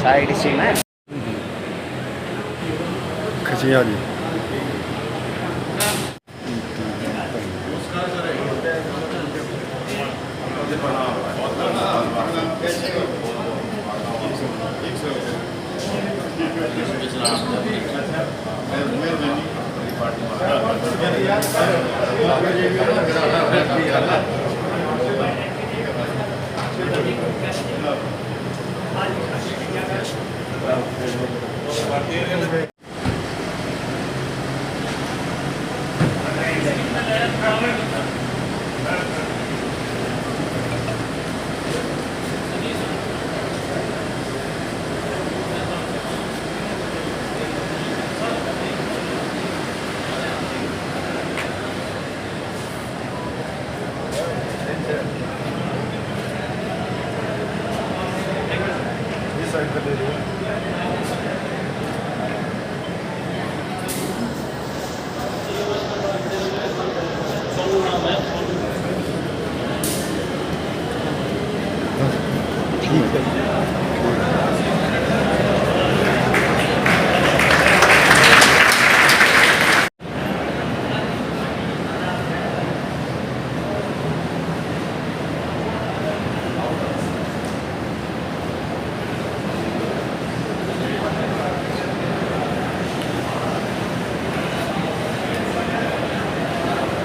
Side scene है खचियाली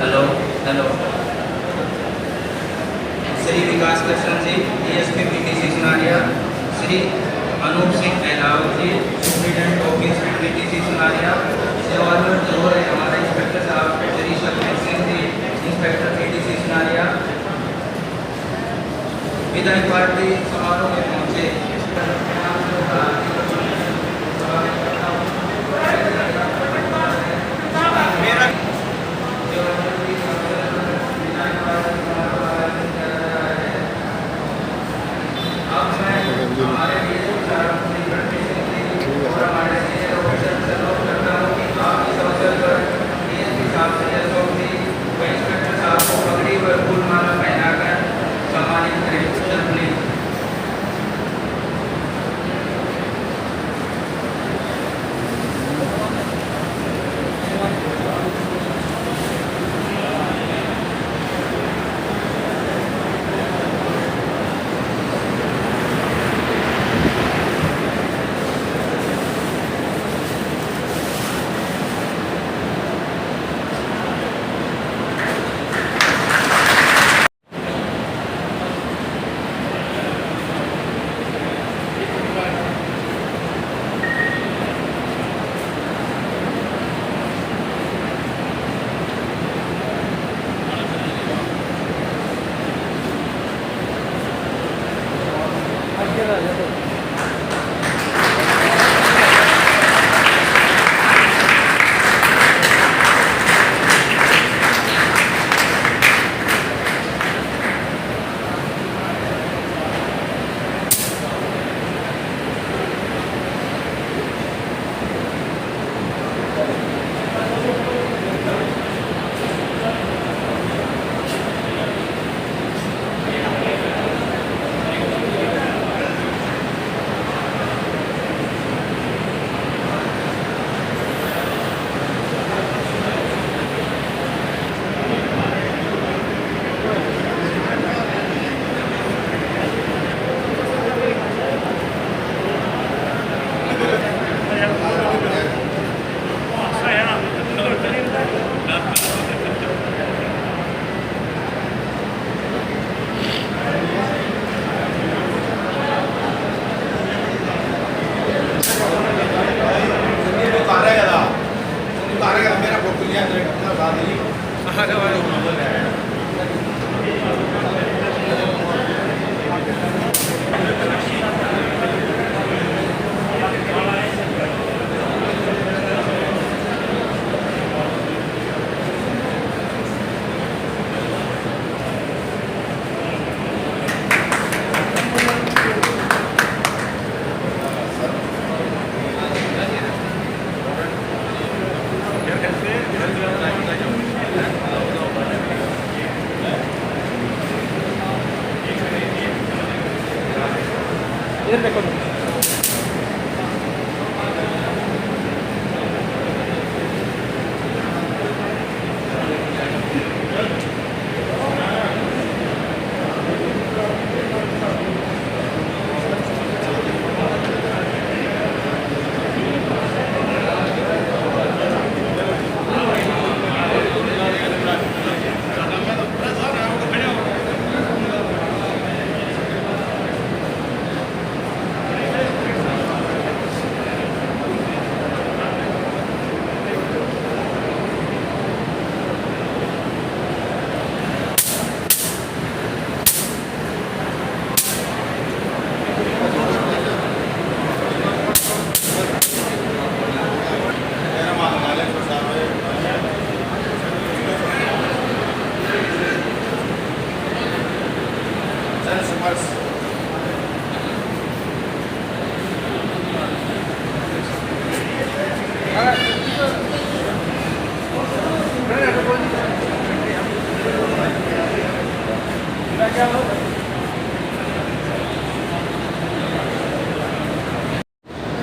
hello hello Shri विकास Krishna ji DSP PTC Sunaria, Shri Anoop Singh Elavat जी superintendent office PTC Sunaria, सेवानिवृत्त हो रहे हमारे इंस्पेक्टर साहब श्री सतनाम सिंह जी इंस्पेक्टर पीटीसी सुनारिया, विधायक पार्टी समारोह में पहुंचे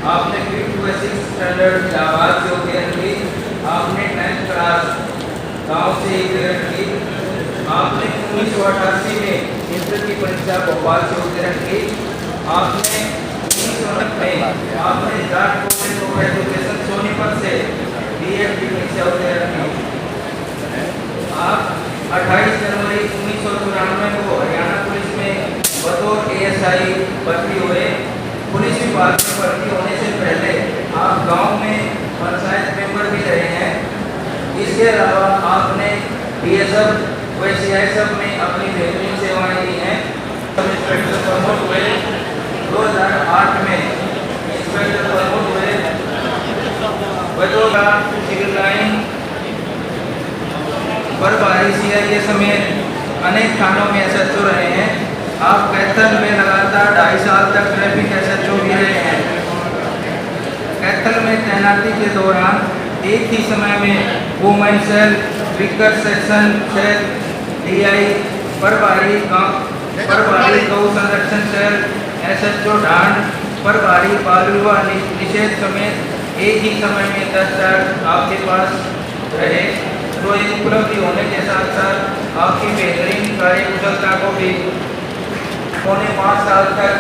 आपने 5th व 6th स्टैंडर्ड इलाहाबाद से उत्तीर्ण की। आपने 10th क्लास गांव से उत्तीर्ण की। आपने 1988 में इंटर की परीक्षा भोपाल से उत्तीर्ण की। आपने 1990 में आपने Jat college of education Sonipat से बीएड की परीक्षा उत्तीर्ण की। आप 28 जनवरी 1994 को हरियाणा पुलिस में बतौर एएसआई भर्ती हुए। पुलिस विभाग में भर्ती होने से पहले आप गांव में पंचायत मेंबर भी रहे हैं। इसके अलावा आपने बीएसएफ व सीआईएसएफ में अपनी बेहतरीन सेवाएं दी हैं। इंस्पेक्टर प्रमोट हुए 2008 में इंस्पेक्टर प्रमोट हुए। बतौर सिविल लाइन बर्फबारी सीआईए समेत अनेक थानों में एसएचओ रहे हैं। आप कैथल में लगातार 2.5 साल तक ट्रैफिक एसएचओ भी रहे हैं। कैथल में तैनाती के दौरान एक ही समय में women cell, weaker section cell, DI, बर्फबारी गौ संरक्षण सेल, एसएचओ ढांड, बर्फबारी बाल विवाह निषेध समेत एक ही समय में 10 टास्क आपके पास रहे। तो एक उपलब्धि होने के साथ साथ आपकी बेहतरीन कार्यकुशलता को भी पौने 5 साल तक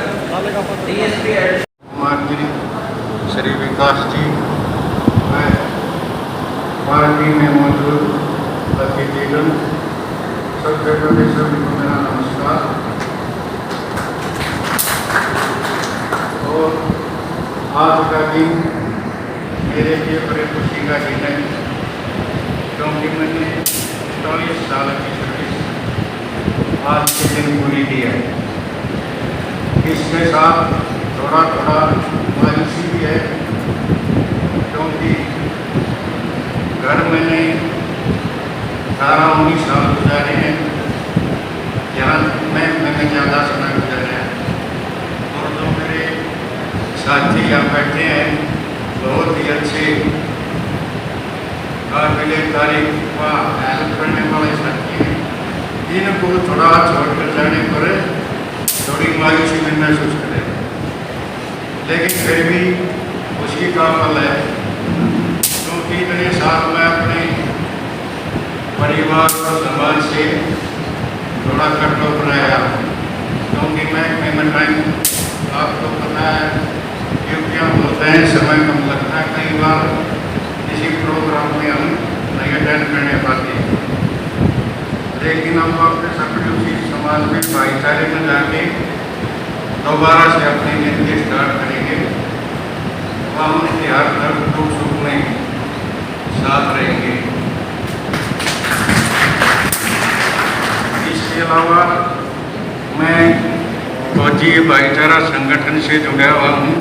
डीएसपी कुमारगिरी श्री विकास जी मैं पार्टी में मौजूद अतिथिगण सबसे पहले सभी को मेरा नमस्कार। और आज का दिन मेरे लिए बड़े खुशी का दिन है, क्योंकि मैंने 24 साल की सर्विस आज के दिन पूरी की है। इसके साथ थोड़ा मायूसी भी है, क्योंकि घर मैंने 18-19 साल गुजारे हैं, जहाँ मैंने ज़्यादा समय गुजारा है। और जो मेरे साथी यहाँ बैठे हैं बहुत ही अच्छे काबिले तारीफ व हेल्प करने वाले साथी हैं। इनको थोड़ा छोड़ कर जाने पर थोड़ी मायूसी में महसूस करें, लेकिन फिर भी उसकी का फल है, क्योंकि इतने साल में अपने परिवार और समाज से थोड़ा कटऑफ रहा, क्योंकि मैं टाइम आपको पता है ड्यूटियाँ होते हैं, समय कम लगता है, कई बार किसी प्रोग्राम में हम नहीं अटेंड करने पाते। लेकिन हम अपने सभी उसी समाज में भाईचारे में जाके दोबारा से अपने दिन के स्टार्ट करेंगे। वह हम हर दुख सुख में साथ रहेंगे। अलावा मैं फौजी भाईचारा संगठन से जुड़ा हुआ हूँ।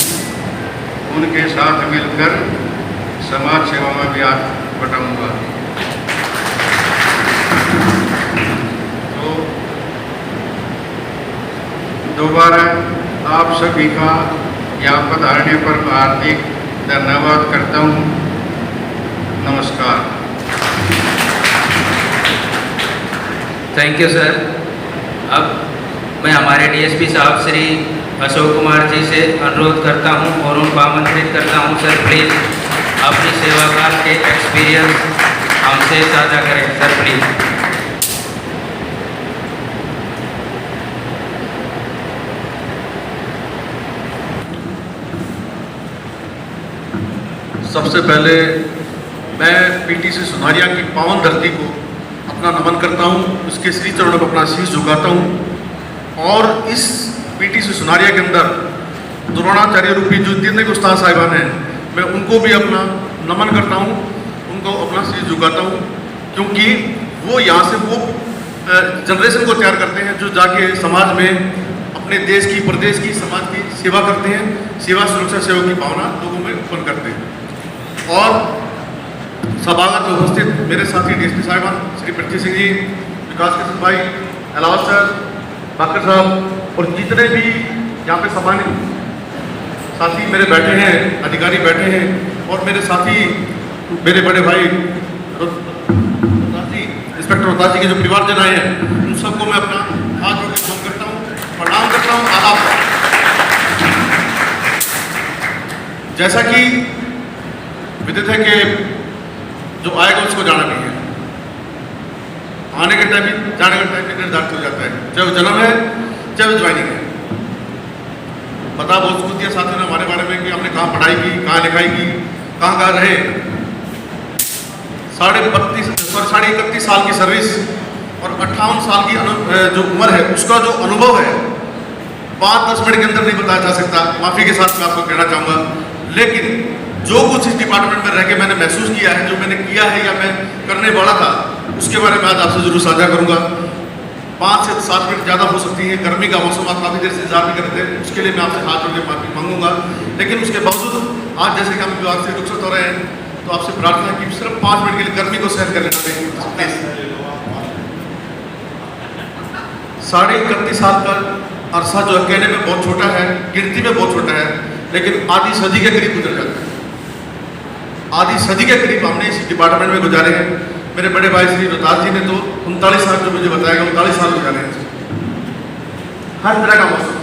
उनके साथ मिलकर समाज सेवा में भी हाथ बटाऊँगा। तो दोबारा आप सभी का यहाँ पधारने पर हार्दिक धन्यवाद करता हूँ। नमस्कार। Thank you sir. अब मैं हमारे डीएसपी साहब श्री अशोक कुमार जी से अनुरोध करता हूं और उनको आमंत्रित करता हूं, सर प्लीज़ अपनी सेवा काल के एक्सपीरियंस हमसे साझा करें सर प्लीज़। सबसे पहले मैं पीटीसी सुनारिया की पावन धरती को अपना नमन करता हूँ, उसके श्री चरणों पर अपना शीश झुकाता हूँ। और इस पीटीसी सुनारिया के अंदर द्रोणाचार्य रूपी जो जितने भी उस्ताद साहिबान हैं, मैं उनको भी अपना नमन करता हूँ, उनको अपना शीश झुकाता हूँ, क्योंकि वो यहाँ से वो जनरेशन को तैयार करते हैं जो जाके समाज में अपने देश की, प्रदेश की, समाज की सेवा करते हैं। सेवा सुरक्षा सेवा की भावना लोगों में उत्पन्न करते हैं। और सभागत उपस्थित मेरे साथी डीएसपी साहिबान श्री पृथ्वी सिंह जी, विकास कृष्ण भाई, अलावा सर, बाकर साहब और जितने भी यहाँ पे सम्मानित साथी मेरे बैठे हैं, अधिकारी बैठे हैं, और मेरे साथी मेरे बड़े भाई इंस्पेक्टर रोहतास जी के जो परिवारजन आए हैं, उन सबको मैं अपना हाथ जोड़ के प्रणाम करता हूँ, आदाब। जैसा कि विदित है कि जो आएगा उसको जाना नहीं है, आने के टाइम भी जाने का टाइम भी निर्धारित हो जाता है, चाहे वो जन्म है चाहे वो ज्वाइनिंग है। पता बहुत कुछ दिया साथियों ने हमारे बारे में कि हमने कहाँ पढ़ाई की, कहाँ लिखाई की, कहाँ रहे। 31 साल की सर्विस और 58 साल की जो उम्र है, उसका जो अनुभव है 5-10 मिनट के अंदर नहीं बताया जा सकता। माफ़ी के साथ मैं आपको कहना चाहूँगा, लेकिन जो कुछ इस डिपार्टमेंट में रह के मैंने महसूस किया है, जो मैंने किया है या मैं करने वाला था, उसके बारे में आज आपसे जरूर साझा करूँगा। 5 से 7 मिनट ज़्यादा हो सकती है, गर्मी का मौसम, आप काफ़ी देर से इंतजार भी करते हैं, उसके लिए मैं आपसे हाथ जोड़ के माफी मांगूंगा। लेकिन उसके बावजूद आज जैसे कि हम विभाग से रुखसत हो रहे हैं, तो आपसे प्रार्थना कि सिर्फ 5 मिनट के लिए गर्मी को सहन कर लेना चाहिए। 31.5 साल का अरसा जो है कहने में बहुत छोटा है, गिनती में बहुत छोटा है, लेकिन आधी सदी के करीब गुजर जाता है। आधी सदी के करीब हमने इस डिपार्टमेंट में गुजारे हैं। मेरे बड़े भाई श्री रोहतास जी ने तो 39 साल जो मुझे बताया 39 साल गुजारे हैं। हर तरह का मौसम,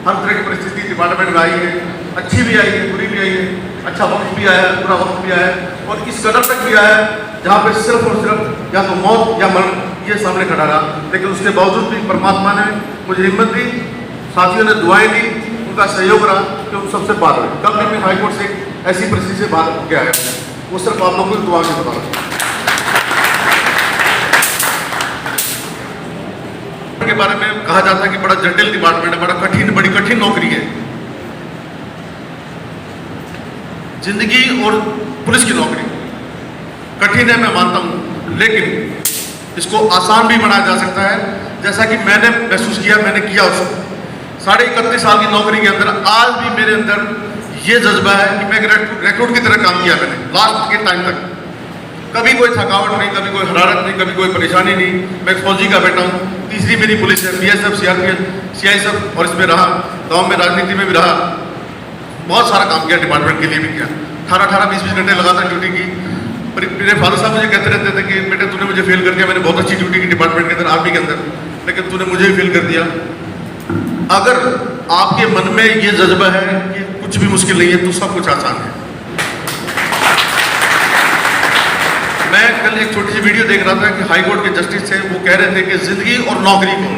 हर तरह की परिस्थिति डिपार्टमेंट में आई है, अच्छी भी आई है, बुरी भी आई है, अच्छा वक्त भी आया है, बुरा वक्त भी आया है, और इस कदर तक भी आया है जहाँ पे सिर्फ और सिर्फ या तो मौत या मरण ये सामने खड़ा रहा। लेकिन उसके बावजूद भी परमात्मा ने मुझे हिम्मत दी, साथियों ने दुआएं दी, उनका सहयोग रहा कि उन सबसे पार हुए। कल भी मैं हाईकोर्ट से ऐसी परिस्थिति से बाहर होकर आया, वो सिर्फ आप लोगों को दुआ से बता रहा के बारे में कहा जाता है कि बड़ा जटिल डिपार्टमेंट है, बड़ी कठिन नौकरी है। जिंदगी और पुलिस की नौकरी कठिन है, मैं मानता हूं, लेकिन इसको आसान भी बनाया जा सकता है। जैसा कि मैंने महसूस किया, मैंने किया उसको 31.5 साल की नौकरी के अंदर। आज भी मेरे अंदर ये जज्बा है कि मैं रिक्रूट की तरह काम किया मैंने लास्ट के टाइम तक। कभी कोई थकावट नहीं, कभी कोई हरारत नहीं, कभी कोई परेशानी नहीं। मैं एक फौजी का बेटा हूँ, तीसरी मेरी पुलिस है, BSF, CRPF, CISF, और इसमें रहा, गाँव में राजनीति में भी रहा, बहुत सारा काम किया, डिपार्टमेंट के लिए भी किया। 18-18, 20-20 घंटे लगातार ड्यूटी की। मेरे फादर साहब मुझे कहते रहते थे कि बेटे तूने मुझे फेल कर दिया, मैंने बहुत अच्छी ड्यूटी की डिपार्टमेंट के अंदर, आर्मी के अंदर, लेकिन तूने मुझे भी फेल कर दिया। अगर आपके मन में ये जज्बा है कि कुछ भी मुश्किल नहीं है, तो सब कुछ आसान है। मैं कल एक छोटी सी वीडियो देख रहा था कि हाईकोर्ट के जस्टिस थे, वो कह रहे थे कि जिंदगी और नौकरी को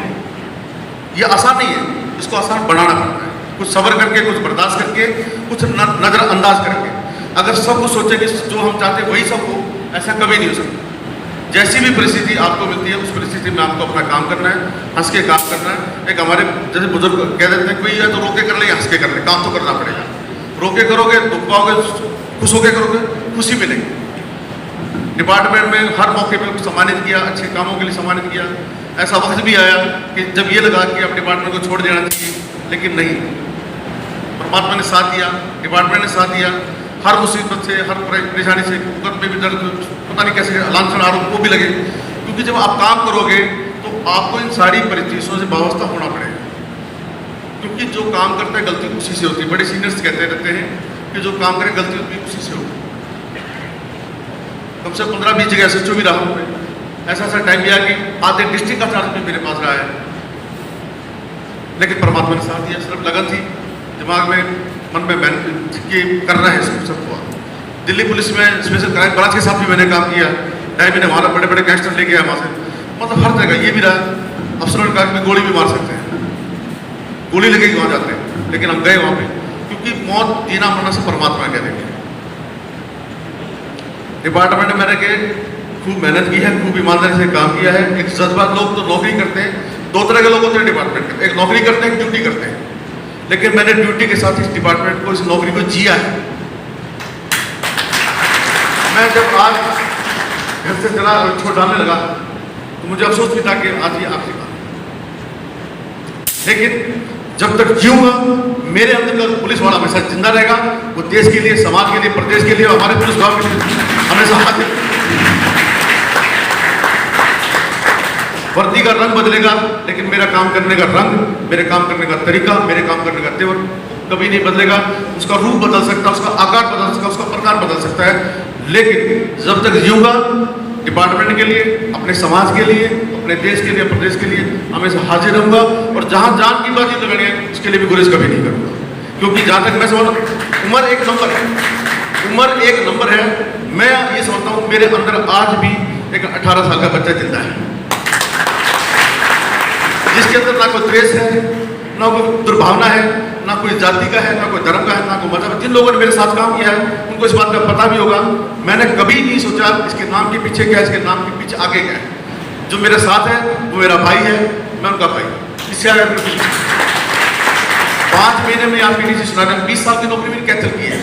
ये आसान नहीं है, इसको आसान बनाना पड़ता है, कुछ सब्र करके, कुछ बर्दाश्त करके, कुछ नजरअंदाज करके। अगर सब कुछ सोचे कि जो हम चाहते हैं वही सब हो, ऐसा कभी नहीं हो सकता। जैसी भी परिस्थिति आपको मिलती है, उस परिस्थिति में आपको अपना काम करना है, हंस के काम करना है। एक हमारे जैसे बुजुर्ग कह देते हैं, कोई या तो रोके कर ले या हंस के कर ले, काम तो करना पड़ेगा। रोके करोगे दुख पाओगे, खुश होके करोगे खुशी मिलेगी। डिपार्टमेंट में हर मौके पे सम्मानित किया, अच्छे कामों के लिए सम्मानित किया। ऐसा वक्त भी आया कि जब ये लगा कि अब डिपार्टमेंट को छोड़ देना चाहिए, लेकिन नहीं, परमात्मा ने साथ दिया, डिपार्टमेंट ने साथ दिया। हर मुसीबत से, हर परेशानी से, भूकंप में भी दर्द, पता नहीं कैसे लांछन आरोप वो भी लगे, क्योंकि जब आप काम करोगे तो आपको इन सारी परिस्थितियों से वाबस्ता होना पड़ेगा, क्योंकि जो काम करता है गलती उसी से होती है। बड़े सीनियर्स कहते रहते हैं कि जो काम करे गलती भी उसी से होती है। कम से 15-20 जगह SHO भी रहा हूँ मैं। ऐसा टाइम भी आया कि आधे डिस्ट्रिक्ट का चार्ज भी मेरे पास रहा है, लेकिन परमात्मा ने साथ दिया। सिर्फ लगन थी दिमाग में, मन में, मैंने कि करना है सबको। दिल्ली पुलिस में स्पेशल क्राइम ब्रांच के साथ भी मैंने काम किया, 2.5 महीने वहाँ बड़े बड़े गैंगस्टर लेके आया वहाँ से। मतलब हर जगह ये भी रहा, अफसरों का भी गोली भी मार सकते हैं, गोली लेके वहाँ जाते हैं, लेकिन हम गए वहाँ पे, क्योंकि मौत जीना मरना से परमात्मा कह देंगे। डिपार्टमेंट में रह के खूब मेहनत की है, खूब ईमानदारी से काम किया है। एक जज्बात, लोग तो नौकरी करते हैं, 2 तरह के लोग होते हैं डिपार्टमेंट के, एक नौकरी करते हैं, एक ड्यूटी करते हैं। लेकिन मैंने ड्यूटी के साथ इस डिपार्टमेंट को, इस नौकरी को जिया है। मैं जब आज घर से चला छोड़ डालने लगा तो मुझे अफसोस भी था कि आज ये आखिरी बात, लेकिन जब तक जीऊंगा मेरे अंदर का पुलिस वाला हमेशा जिंदा रहेगा। वो देश के लिए, समाज के लिए, प्रदेश के लिए, हमारे पुलिस भाव के लिए हमेशा हाजिर। वर्दी का रंग बदलेगा, लेकिन मेरा काम करने का रंग, मेरे काम करने का तरीका, मेरे काम करने का तेवर कभी नहीं बदलेगा। उसका रूप बदल सकता है, उसका आकार बदल सकता है, उसका प्रकार बदल सकता है, लेकिन जब तक जीऊंगा डिपार्टमेंट के लिए, अपने समाज के लिए, अपने देश के लिए, प्रदेश के लिए हमेशा हाजिर रहूंगा। और जहां जान की बाजी लगानी है उसके लिए भी गुरेज कभी नहीं करूंगा, क्योंकि जहां तक मैं समझता, उम्र एक नंबर है, उम्र एक नंबर है। मैं ये समझता हूँ मेरे अंदर आज भी एक 18 साल का बच्चा जिंदा है, जिसके अंदर ना कोई द्वेष है, ना कोई दुर्भावना है, ना कोई जाति का है, ना कोई धर्म का है, ना कोई मजहब। जिन लोगों ने मेरे साथ काम किया है उनको इस बात का पता भी होगा। मैंने कभी नहीं सोचा इसके नाम के पीछे क्या है, इसके नाम के पीछे आगे क्या है। जो मेरे साथ है वो मेरा भाई है, मैं उनका भाई। इससे आगे 5 महीने में यहाँ PTC सुनारिया 20 साल की नौकरी मेरी क्या चलती है।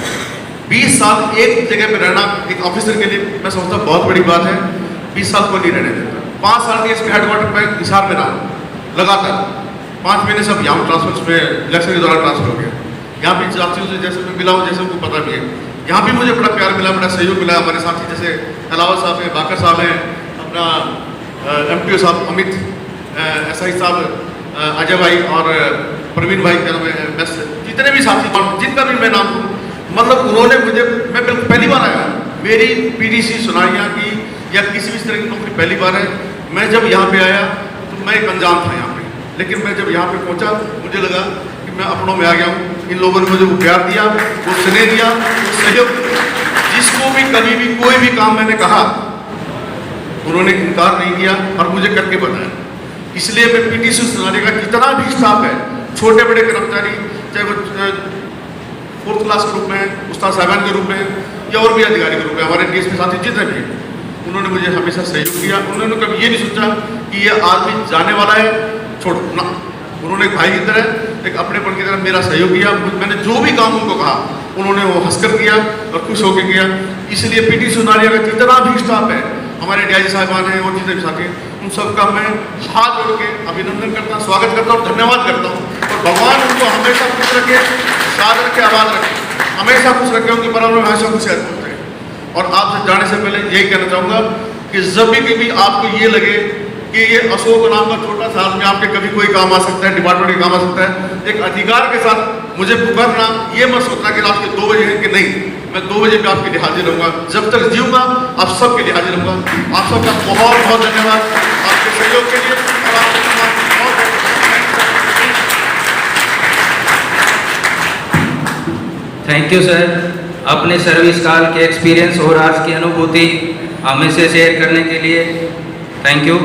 20 साल एक जगह पे रहना एक ऑफिसर के लिए मैं समझता बहुत बड़ी बात है। 20 साल को नहीं रहने देता। 5 साल के इसके हेडक्वार्टर पर हिसार में रहा लगातार। 5 महीने से अब यहाँ ट्रांसफर में इलेक्शन के दौरान ट्रांसफर हो गया। यहाँ भी साथियों से जैसे मैं मिला हूँ, जैसे उनको पता भी है, यहाँ भी मुझे बड़ा प्यार मिला, बड़ा सहयोग मिला। हमारे साथी जैसे अलावा साहब हैं, बाकर साहब हैं, अपना MPO साहब अमित, SI साहब अजय भाई और प्रवीण भाई, बस जितने भी साथी जिनका भी मैं नाम दूँ, मतलब उन्होंने मुझे, मैं बिल्कुल पहली बार आया, मेरी PTC सुनारिया की या किसी भी तरह की नौकरी पहली बार है। मैं जब यहाँ पे आया तो मैं एक अनजान था यहाँ पे, लेकिन मैं जब यहाँ पे पहुँचा मुझे लगा कि मैं अपनों में आ गया हूँ। इन लोगों ने मुझे वो प्यार दिया, वो स्नेह दिया, वो सहयोग। जिसको भी कभी भी कोई भी काम मैंने कहा उन्होंने इनकार नहीं किया और मुझे करके बताया। इसलिए मैं PTC सुनारिया का जितना भी स्टाफ है, छोटे बड़े कर्मचारी, चाहे वो 4th क्लास के रूप में, उस्ताद साहबान के रूप में या और भी अधिकारी के रूप में, हमारे DSP साथी जितने भी हैं, उन्होंने मुझे हमेशा सहयोग दिया। उन्होंने कभी ये नहीं सोचा कि ये आदमी जाने वाला है, छोड़ो ना। उन्होंने एक भाई की तरह, एक अपनेपन की तरह मेरा सहयोग किया। मैंने जो भी काम उनको कहा उन्होंने वो हंसकर किया और खुश होकर किया। इसलिए PTC सुनारिया का जितना भी स्टाफ है, हमारे DIG साहबान हैं और जितने भी साथी, उन सबका मैं हाथ जोड़ के अभिनंदन करता हूँ, स्वागत करता हूँ, धन्यवाद करता हूँ। और भगवान उनको हमेशा खुश रखे, साथ रखे, आबाद रखे, हमेशा खुश रखे, उनके परिवार में हमेशा खुशियाँ पहुँचे। और आपसे जाने से पहले यही कहना चाहूँगा कि जब भी कभी आपको ये लगे कि ये अशोक नाम का छोटा सा आदमी आपके कभी कोई काम आ सकता है, डिपार्टमेंट के काम आ सकता है, एक अधिकार के साथ मुझे पुकारना, ये मत सोचना कि रात के 2 बजे है कि नहीं, मैं 2 बजे भी आपके लिए हाजिर रहूँगा। जब तक जीऊँगा आप सबके लिए हाजिर रहूँगा। आप सबका बहुत बहुत धन्यवाद आपके सहयोग के लिए और आपके थैंक यू सर, अपने सर्विस काल के एक्सपीरियंस और आज की अनुभूति हमें से शेयर करने के लिए थैंक यू।